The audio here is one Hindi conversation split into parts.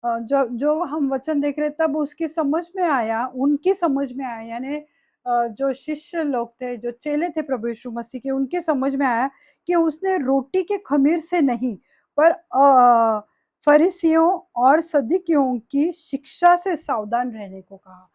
जो जो हम वचन देख रहे तब उसकी समझ में आया, उनकी समझ में आया, यानी जो शिष्य लोग थे, जो चेले थे प्रभु यीशु मसीह के, उनके समझ में आया कि उसने रोटी के खमीर से नहीं, पर फरीसियों और सदूकियों की शिक्षा से सावधान रहने को कहा।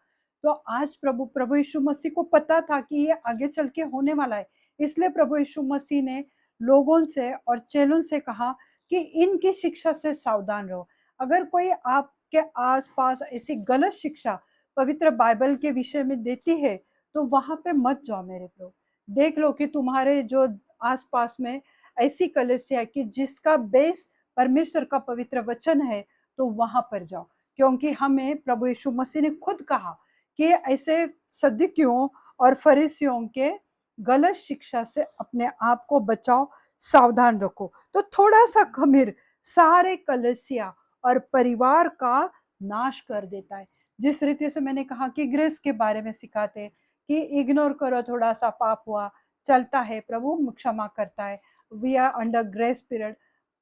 तो आज प्रभु प्रभु यीशु मसीह को पता था कि ये आगे चल के होने वाला है, इसलिए प्रभु यीशु मसीह ने लोगों से और चेलों से कहा कि इनकी शिक्षा से सावधान रहो। अगर कोई आपके आसपास ऐसी गलत शिक्षा पवित्र बाइबल के विषय में देती है, तो वहां पे मत जाओ मेरे प्रभु। देख लो कि तुम्हारे जो आसपास में ऐसी कलीसिया है कि जिसका बेस परमेश्वर का पवित्र वचन है, तो वहां पर जाओ। क्योंकि हमें प्रभु यीशु मसीह ने खुद कहा कि ऐसे सदूकियों और फरीसियों के गलत शिक्षा से अपने आप को बचाओ, सावधान रखो। तो थोड़ा सा खमीर सारे कलीसिया और परिवार का नाश कर देता है। जिस रीति से मैंने कहा कि ग्रेस के बारे में सिखाते हैं कि इग्नोर करो, थोड़ा सा पाप हुआ, चलता है, प्रभु क्षमा करता है, we are under grace period.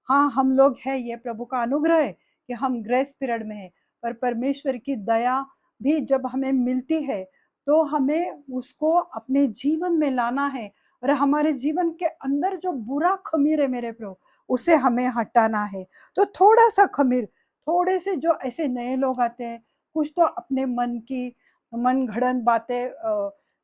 हाँ, हम लोग हैं, ये प्रभु का अनुग्रह है कि हम ग्रेस पीरियड में है, पर परमेश्वर की दया भी जब हमें मिलती है तो हमें उसको अपने जीवन में लाना है, और हमारे जीवन के अंदर जो बुरा खमीर है मेरे प्रभु, उसे हमें हटाना है। तो थोड़ा सा खमीर, थोड़े से जो ऐसे नए लोग आते हैं, कुछ तो अपने मन की मन घड़न बातें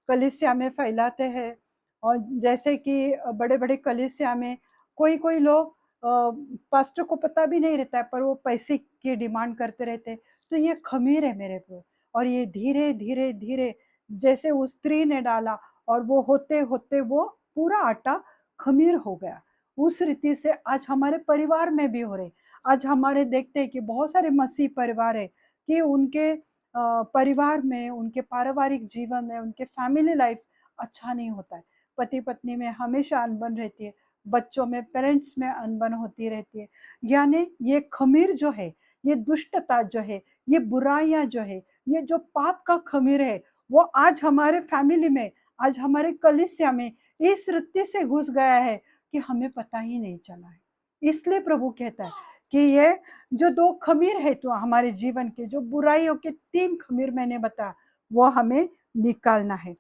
कलीसिया में फैलाते हैं। और जैसे कि बड़े बड़े कलीसिया में कोई कोई लोग पास्टर को पता भी नहीं रहता है, पर वो पैसे की डिमांड करते रहते हैं। तो ये खमीर है मेरे को, और ये धीरे धीरे धीरे जैसे उस स्त्री ने डाला, और वो होते होते वो पूरा आटा खमीर हो गया। उस रीति से आज हमारे परिवार में भी हो रहे। आज हमारे देखते हैं कि बहुत सारे मसीह परिवार है कि उनके परिवार में, उनके पारिवारिक जीवन में, उनके फैमिली लाइफ अच्छा नहीं होता है। पति पत्नी में हमेशा अनबन रहती है, बच्चों में, पेरेंट्स में अनबन होती रहती है। यानी ये खमीर जो है, ये दुष्टता जो है, ये बुराइयां जो है, ये जो पाप का खमीर है, वो आज हमारे फैमिली में, आज हमारे कलीसिया में इस रीति से घुस गया है कि हमें पता ही नहीं चला है। इसलिए प्रभु कहता है कि ये जो दो खमीर है तो हमारे जीवन के, जो बुराइयों के तीन खमीर मैंने बताया, वो हमें निकालना है।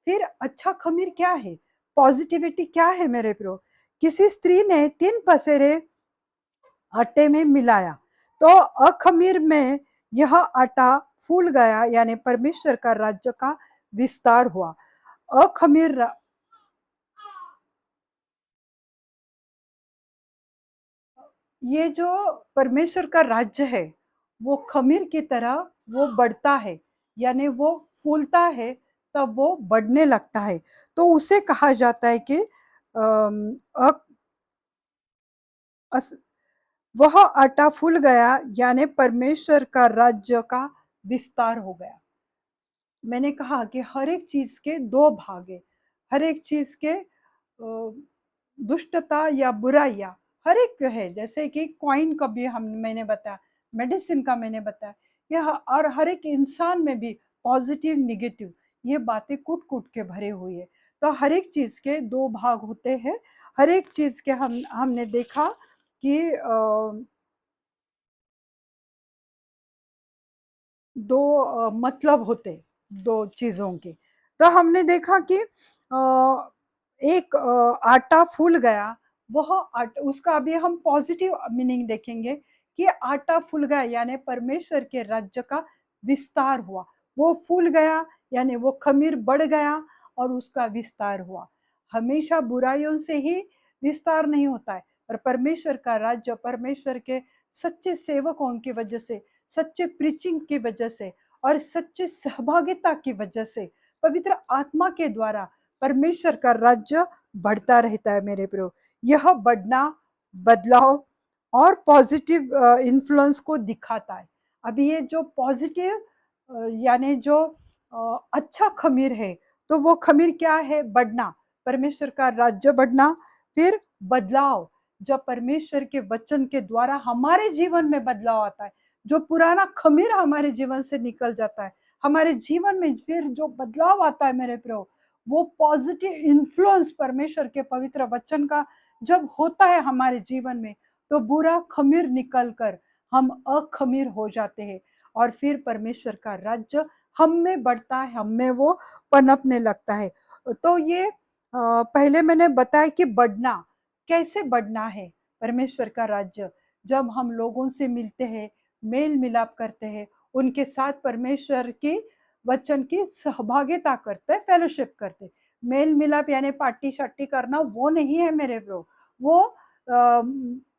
फिर अच्छा खमीर क्या है, पॉजिटिविटी क्या है मेरे प्रो? किसी स्त्री ने 3 पसेरे आटे में मिलाया, तो अखमीर में यह आटा फूल गया, यानी परमेश्वर का राज्य का विस्तार हुआ। अखमीर, ये जो परमेश्वर का राज्य है, वो खमीर की तरह वो बढ़ता है, यानी वो फूलता है, तब वो बढ़ने लगता है। तो उसे कहा जाता है कि वह आटा फूल गया, यानी परमेश्वर का राज्य का विस्तार हो गया। मैंने कहा कि हर एक चीज के दो भाग है, हर एक चीज के दुष्टता या बुराइयां हर एक है। जैसे कि कॉइन का भी हम मैंने बताया, मेडिसिन का मैंने बताया, यह और हर एक इंसान में भी पॉजिटिव निगेटिव ये बातें कूट कूट के भरे हुए है। तो हर एक चीज के दो भाग होते हैं। हर एक चीज के हमने देखा कि दो मतलब होते, दो चीजों के। तो हमने देखा कि एक आटा फूल गया, वह आटा, उसका अभी हम पॉजिटिव मीनिंग देखेंगे कि आटा फूल गया यानी परमेश्वर के राज्य का विस्तार हुआ। वो फूल गया यानी वो खमीर बढ़ गया और उसका विस्तार हुआ। हमेशा बुराइयों से ही विस्तार नहीं होता है, पर परमेश्वर का राज्य, परमेश्वर के सच्चे सेवकों की वजह से, सच्चे प्रीचिंग की वजह से और सच्चे सहभागिता की वजह से, पवित्र आत्मा के द्वारा परमेश्वर का राज्य बढ़ता रहता है मेरे प्रियो। यह बढ़ना बदलाव और पॉजिटिव इन्फ्लुएंस को दिखाता है। अभी ये जो पॉजिटिव यानी जो अच्छा खमीर है, तो वो खमीर क्या है? बढ़ना, परमेश्वर का राज्य बढ़ना। फिर बदलाव, जब परमेश्वर के वचन के द्वारा हमारे जीवन में बदलाव आता है, जो पुराना खमीर हमारे जीवन से निकल जाता है, हमारे जीवन में फिर जो बदलाव आता है मेरे प्रियो, वो पॉजिटिव इन्फ्लुएंस परमेश्वर के पवित्र वचन का जब होता है हमारे जीवन में, तो बुरा खमीर निकल कर हम अखमीर हो जाते हैं और फिर परमेश्वर का राज्य हम में बढ़ता है, हम में वो पनपने लगता है। तो ये पहले मैंने बताया कि बढ़ना, कैसे बढ़ना है परमेश्वर का राज्य। जब हम लोगों से मिलते हैं, मेल मिलाप करते हैं, उनके साथ परमेश्वर की वचन की सहभागिता करते, फेलोशिप करते। मेल मिलाप यानी पार्टी शार्टी करना वो नहीं है मेरे ब्रो, वो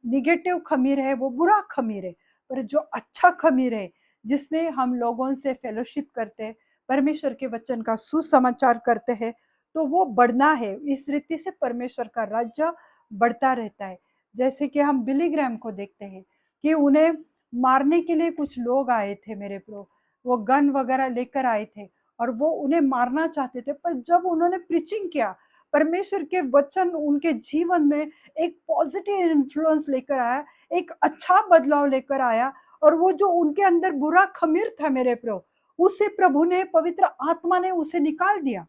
निगेटिव खमीर है, वो बुरा खमीर है। पर जो अच्छा खमीर है, जिसमें हम लोगों से फेलोशिप करते हैं, परमेश्वर के वचन का सुसमाचार करते हैं, तो वो बढ़ना है। इस रीति से परमेश्वर का राज्य बढ़ता रहता है। जैसे कि हम बिली ग्राम को देखते हैं कि उन्हें मारने के लिए कुछ लोग आए थे मेरे प्रो, वो गन वगैरह लेकर आए थे और वो उन्हें मारना चाहते थे। पर जब उन्होंने प्रीचिंग किया, परमेश्वर के वचन उनके जीवन में एक पॉजिटिव इन्फ्लुएंस लेकर आया, एक अच्छा बदलाव लेकर आया, और वो जो उनके अंदर बुरा खमीर था मेरे प्रो, उसे प्रभु ने, पवित्र आत्मा ने उसे निकाल दिया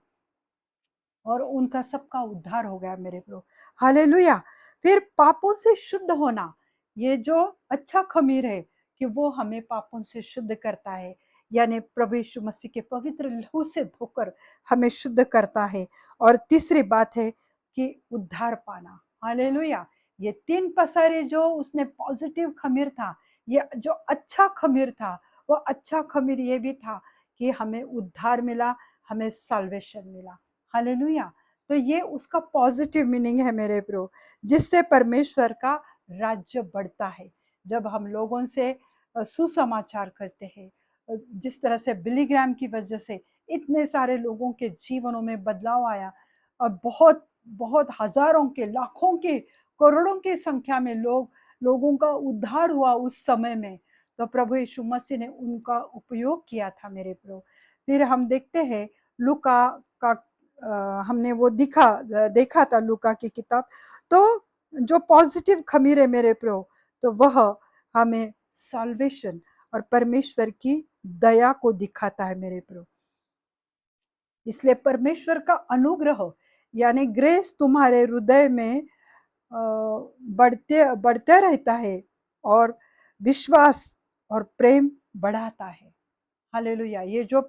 और उनका सबका उद्धार हो गया मेरे प्रभु। हालेलुया। फिर पापों से शुद्ध होना, ये जो अच्छा खमीर है कि वो हमें पापों से शुद्ध करता है, यानी प्रभु यीशु मसीह के पवित्र लहू से धोकर हमें शुद्ध करता है। और तीसरी बात है कि उद्धार पाना। हालेलुया। ये तीन पसारे जो उसने पॉजिटिव खमीर था, ये जो अच्छा खमीर था, वो अच्छा खमीर ये भी था कि हमें उद्धार मिला, हमें साल्वेशन मिला। हालेलुया। तो ये उसका पॉजिटिव मीनिंग है मेरे प्रो, जिससे परमेश्वर का राज्य बढ़ता है। जब हम लोगों से सुसमाचार करते हैं, जिस तरह से बिली ग्राम की वजह से इतने सारे लोगों के जीवनों में बदलाव आया और बहुत बहुत हजारों के, लाखों के, करोड़ों की संख्या में लोगों का उद्धार हुआ उस समय में, तो प्रभु यीशु मसीह ने उनका उपयोग किया था मेरे प्रो। फिर हम देखते हैं लूका का, हमने वो देखा था लूका की किताब। तो जो पॉजिटिव खमीर है मेरे प्रो, तो वह हमें साल्वेशन और परमेश्वर की दया को दिखाता है मेरे प्रो। इसलिए परमेश्वर का अनुग्रह यानी ग्रेस तुम्हारे हृदय में बढ़ते बढ़ते रहता है और विश्वास और प्रेम बढ़ाता है। हालेलुया। ये जो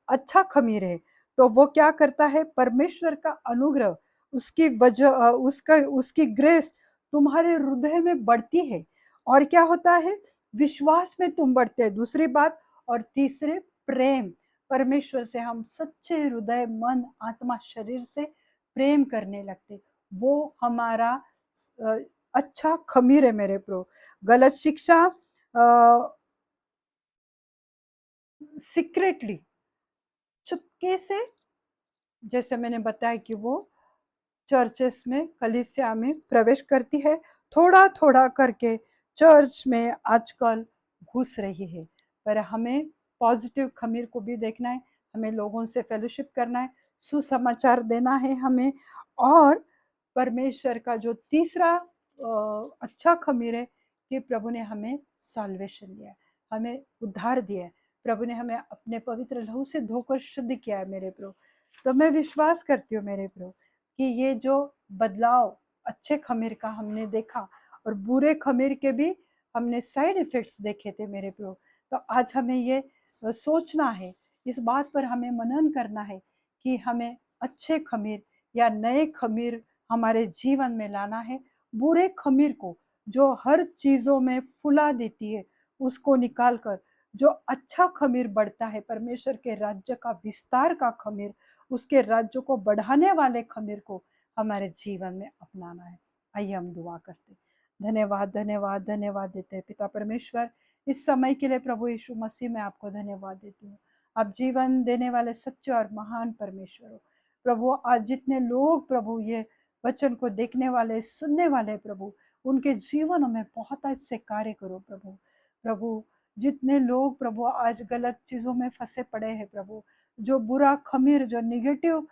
अच्छा खमीर है, तो वो क्या करता है, परमेश्वर का अनुग्रह, उसकी वजह, उसका उसकी ग्रेस तुम्हारे हृदय में बढ़ती है। और क्या होता है, विश्वास में तुम बढ़ते हैं, दूसरी बात। और तीसरे, प्रेम। परमेश्वर से हम सच्चे हृदय, मन, आत्मा, शरीर से प्रेम करने लगते। वो हमारा अच्छा खमीर है मेरे प्रो। गलत शिक्षा सीक्रेटली, चुपके से, जैसे मैंने बताया कि वो चर्चेस में, कलीसिया में प्रवेश करती है, थोड़ा थोड़ा करके चर्च में आजकल घुस रही है। पर हमें पॉजिटिव खमीर को भी देखना है, हमें लोगों से फेलोशिप करना है, सुसमाचार देना है हमें। और परमेश्वर का जो तीसरा अच्छा खमीर है कि प्रभु ने हमें साल्वेशन दिया है, हमें उद्धार दिया है, प्रभु ने हमें अपने पवित्र लहू से धोकर शुद्ध किया है मेरे प्रभु। तो मैं विश्वास करती हूँ मेरे प्रभु कि ये जो बदलाव अच्छे खमीर का हमने देखा और बुरे खमीर के भी हमने साइड इफेक्ट्स देखे थे मेरे प्रभु। तो आज हमें ये सोचना है, इस बात पर हमें मनन करना है कि हमें अच्छे खमीर या नए खमीर हमारे जीवन में लाना है। बुरे खमीर को, जो हर चीजों में फुला देती है, उसको निकाल कर जो अच्छा खमीर बढ़ता है, परमेश्वर के राज्य का विस्तार का खमीर, उसके राज्य को बढ़ाने वाले खमीर को हमारे जीवन में अपनाना है। आइए हम दुआ करते हैं। धन्यवाद धन्यवाद धन्यवाद देते हैं पिता परमेश्वर, इस समय के लिए प्रभु यीशु मसीह में आपको धन्यवाद देती हूँ। आप जीवन देने वाले सच्चे और महान परमेश्वर हो प्रभु। आज जितने लोग प्रभु ये वचन को देखने वाले, सुनने वाले प्रभु, उनके जीवनों में बहुत ऐसे कार्य करो प्रभु। प्रभु जितने लोग प्रभु आज गलत चीजों में फंसे पड़े हैं प्रभु, जो बुरा खमीर, जो निगेटिव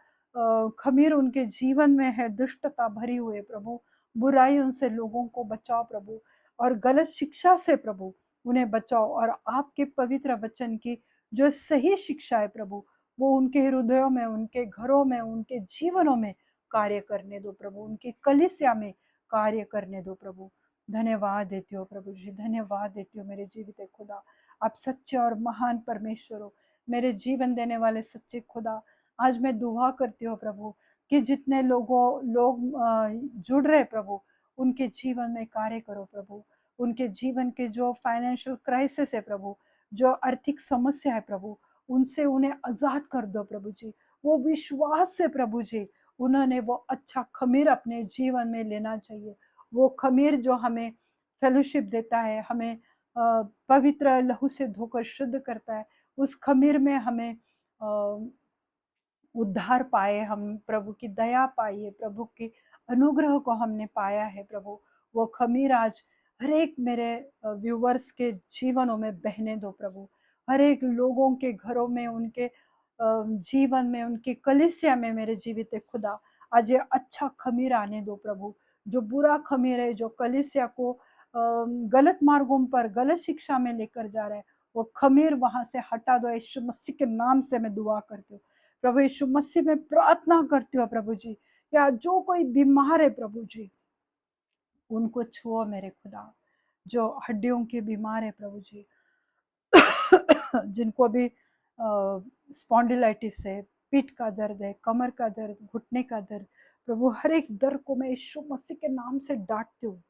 खमीर उनके जीवन में है, दुष्टता भरी हुई है प्रभु, बुराई उनसे लोगों को बचाओ प्रभु, और गलत शिक्षा से प्रभु उन्हें बचाओ। और आपके पवित्र वचन की जो सही शिक्षा है प्रभु, वो उनके हृदयों में, उनके घरों में, उनके जीवनों में कार्य करने दो प्रभु, उनकी कलीसिया में कार्य करने दो प्रभु। धन्यवाद देती हो प्रभु जी, धन्यवाद देती हो मेरे जीवित खुदा। आप सच्चे और महान परमेश्वर हो, मेरे जीवन देने वाले सच्चे खुदा। आज मैं दुआ करती हूँ प्रभु कि जितने लोग जुड़ रहे प्रभु, उनके जीवन में कार्य करो प्रभु। उनके जीवन के जो फाइनेंशियल क्राइसिस है प्रभु, जो आर्थिक समस्या है प्रभु, उनसे उन्हें आजाद कर दो प्रभु जी। वो विश्वास से प्रभु जी, उन्होंने वो अच्छा खमीर अपने जीवन में लेना चाहिए। वो खमीर जो हमें फेलोशिप देता है, हमें पवित्र लहू से धोकर शुद्ध करता है, उस खमीर में हमें उद्धार पाए, हम प्रभु की दया पाई है, प्रभु की अनुग्रह को हमने पाया है प्रभु। वो खमीर आज हर एक मेरे व्यूवर्स के जीवनों में बहने दो प्रभु। हर एक लोगों के घरों में, उनके जीवन में, उनके कलीसिया में मेरे जीवित खुदा आज ये अच्छा खमीर आने दो प्रभु। जो बुरा खमीर है, जो कलीसिया को गलत मार्गों पर, गलत शिक्षा में लेकर जा रहा है, वो खमीर वहां से हटा दो यीशु मसीह के नाम से मैं दुआ करती हूँ प्रभु। यीशु मसीह में प्रार्थना करती हूँ प्रभु जी, या जो कोई बीमार है प्रभु जी, उनको छुओ मेरे खुदा। जो हड्डियों के बीमार है प्रभु जी, जिनको भी स्पॉन्डिलाइटिस है, पीठ का दर्द है, कमर का दर्द, घुटने का दर्द, प्रभु हर एक दर्द को मैं यीशु मसीह के नाम से डांटती हूँ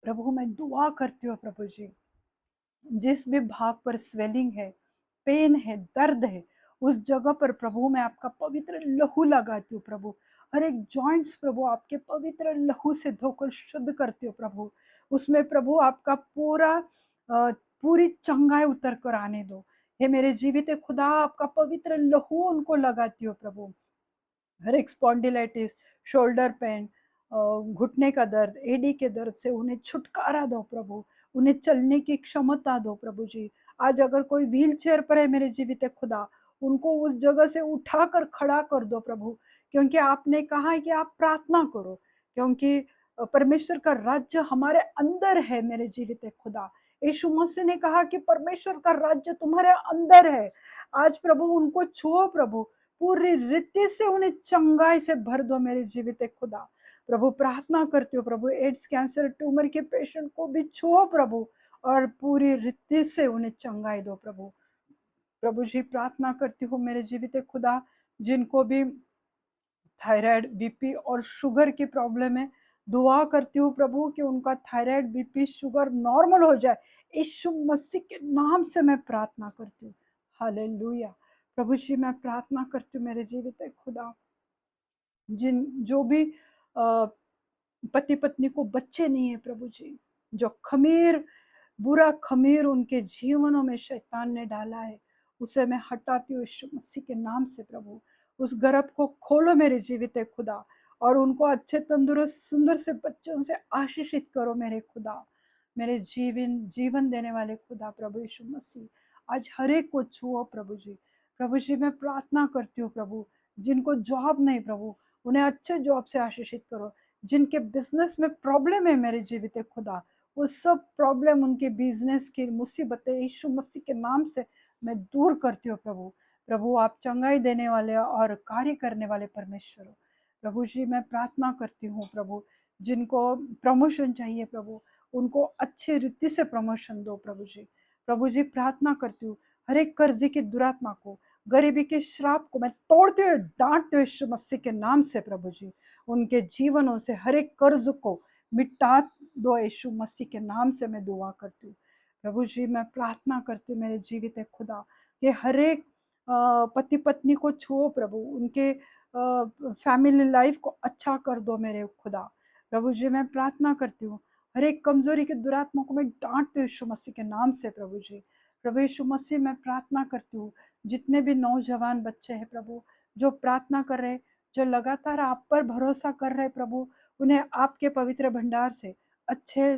प्रभु। मैं दुआ करती हूँ प्रभु जी, जिस भी भाग पर स्वेलिंग है, पेन है, दर्द है, उस जगह पर प्रभु मैं आपका पवित्र लहू लगाती हूँ प्रभु। हर एक जॉइंट्स प्रभु आपके पवित्र लहू से धोकर शुद्ध करती हूँ प्रभु। उसमें प्रभु आपका पूरी चंगाई उतर कर आने दो। हे मेरे जीवित खुदा, आपका पवित्र लहू उनको लगाती हो प्रभु। हर एक स्पॉन्डिलाइटिस, शोल्डर पेन, घुटने का दर्द, एडी के दर्द से उन्हें छुटकारा दो प्रभु। उन्हें चलने की क्षमता दो प्रभु जी। आज अगर कोई व्हील चेयर पर है मेरे जीवित खुदा, उनको उस जगह से उठाकर खड़ा कर दो प्रभु। क्योंकि आपने कहा है कि आप प्रार्थना करो, क्योंकि परमेश्वर का राज्य हमारे अंदर है मेरे जीवित खुदा। यीशु मसीह ने कहा कि परमेश्वर का राज्य तुम्हारे अंदर है। आज प्रभु उनको छुओ प्रभु, पूरी रीति से उन्हें चंगाई से भर दो मेरे जीवित खुदा। प्रभु प्रार्थना करती हूँ प्रभु, एड्स कैंसर ट्यूमर के पेशेंट को भी छुओ प्रभु, और पूरी रीति से उन्हें चंगाई दो प्रभु। प्रभु जी प्रार्थना करती हूँ मेरे जीवित खुदा, जिनको भी थायराइड, बीपी और शुगर की प्रॉब्लम है, दुआ करती हूँ प्रभु कि उनका थायराइड, बीपी, शुगर नॉर्मल हो जाए। यीशु मसीह के नाम से मैं प्रार्थना करती हूँ। हालेलुया। प्रभु जी मैं प्रार्थना करती हूँ मेरे जीवित खुदा, जो भी पति पत्नी को बच्चे नहीं है प्रभु जी, जो खमीर, बुरा खमीर उनके जीवनों में शैतान ने डाला है, उसे मैं हटाती हूँ यीशु मसीह के नाम से प्रभु। उस गर्भ को खोलो मेरे जीवित खुदा, और उनको अच्छे तंदुरुस्त सुंदर से बच्चों से आशीषित करो मेरे खुदा। मेरे जीवन देने वाले खुदा प्रभु यीशु मसीह, आज हर एक को छुओ प्रभु जी। प्रभु जी मैं प्रार्थना करती हूँ प्रभु, जिनको जॉब नहीं प्रभु, उन्हें अच्छे जॉब से आशीषित करो। जिनके बिजनेस में प्रॉब्लम है मेरे जीवित खुदा, वो सब प्रॉब्लम, उनके बिजनेस की मुसीबतें यीशु मसीह के नाम से मैं दूर करती हूँ प्रभु। प्रभु आप चंगाई देने वाले और कार्य करने वाले परमेश्वर हो। प्रभु जी मैं प्रार्थना करती हूँ प्रभु, जिनको प्रमोशन चाहिए प्रभु, उनको अच्छे रीति से प्रमोशन दो प्रभु जी। प्रभु जी प्रार्थना करती हूँ, हर एक कर्जे की दुरात्मा को, गरीबी के श्राप को मैं तोड़ते हुए डांटते हुए यीशु मसीह के नाम से प्रभु जी। उनके जीवनों से हर एक कर्ज को मिटा दो यीशु मसीह के नाम से मैं दुआ करती हूँ प्रभु जी। मैं प्रार्थना करती हूँ मेरे जीवित है खुदा, कि हर एक पति पत्नी को छुओ प्रभु, उनके फैमिली लाइफ को अच्छा कर दो मेरे खुदा। प्रभु जी मैं प्रार्थना करती हूँ, हर एक कमजोरी के दुरात्मा को मैं डांटती हूँ यीशु मसीह के नाम से प्रभु जी। प्रभु यीशु मसीह मैं प्रार्थना करती हूँ, जितने भी नौजवान बच्चे हैं प्रभु, जो प्रार्थना कर रहे, जो लगातार आप पर भरोसा कर रहे प्रभु, उन्हें आपके पवित्र भंडार से अच्छे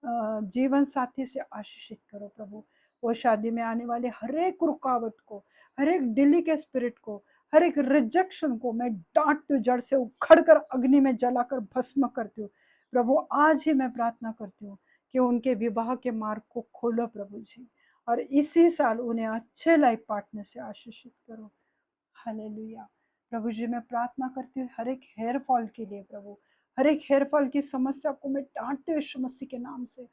जीवन साथी से आशीषित करो प्रभु। वो शादी में आने वाले हर एक रुकावट को, हर एक डिली के स्पिरिट को, हर एक रिजेक्शन को मैं डांटती हूँ, जड़ से उखड़ कर अग्नि में जलाकर भस्म करती हूँ प्रभु। आज ही मैं प्रार्थना करती हूँ कि उनके विवाह के मार्ग को खोलो प्रभु जी, और इसी साल उन्हें अच्छे लाइफ पार्टनर से आशीषित करो। हालेलुया। प्रभु जी मैं प्रार्थना करती हूँ हर एक हेयर फॉल के लिए प्रभु, हर एक हेयर फॉल की समस्या को मैं डांटती हूँ यीशु मसीह के नाम से।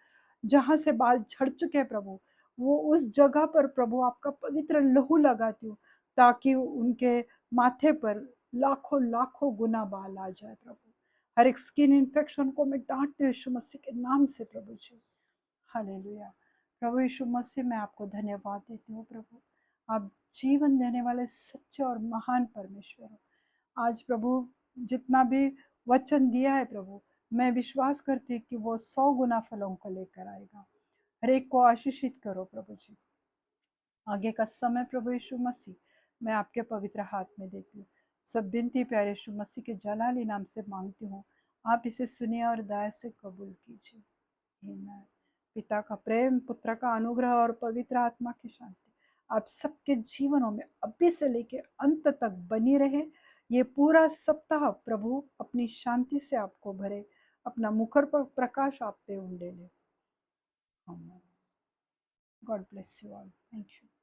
जहाँ से बाल झड़ चुके हैं प्रभु, वो उस जगह पर प्रभु आपका पवित्र लहू लगाती हूँ, ताकि उनके माथे पर लाखों लाखों गुना बाल आ जाए प्रभु। हर एक स्किन इन्फेक्शन को मैं डांटती हूँ यीशु मसीह के नाम से प्रभु जी। हालेलुया। प्रभु यीशु मसीह, मैं आपको धन्यवाद देती हूँ प्रभु। आप जीवन देने वाले सच्चे और महान परमेश्वर हो। आज प्रभु जितना भी वचन दिया है प्रभु, मैं विश्वास करती कि वो 100 गुना फलों को लेकर आएगा। हर एक को आशीषित करो प्रभु जी। आगे का समय प्रभु यीशु मसीह मैं आपके पवित्र हाथ में देती हूँ। सब बिनती प्यारे यीशु मसीह के जलाली नाम से मांगती हूँ। आप इसे सुनिए और दया से कबूल कीजिए। आमीन। पिता का प्रेम, पुत्र का अनुग्रह और पवित्र आत्मा की शांति आप सबके जीवनों में अभी से लेकर अंत तक बनी रहे। ये पूरा सप्ताह प्रभु अपनी शांति से आपको भरे, अपना मुखर पर प्रकाश आप पे उंडेले। आमीन। God bless you all. Thank you.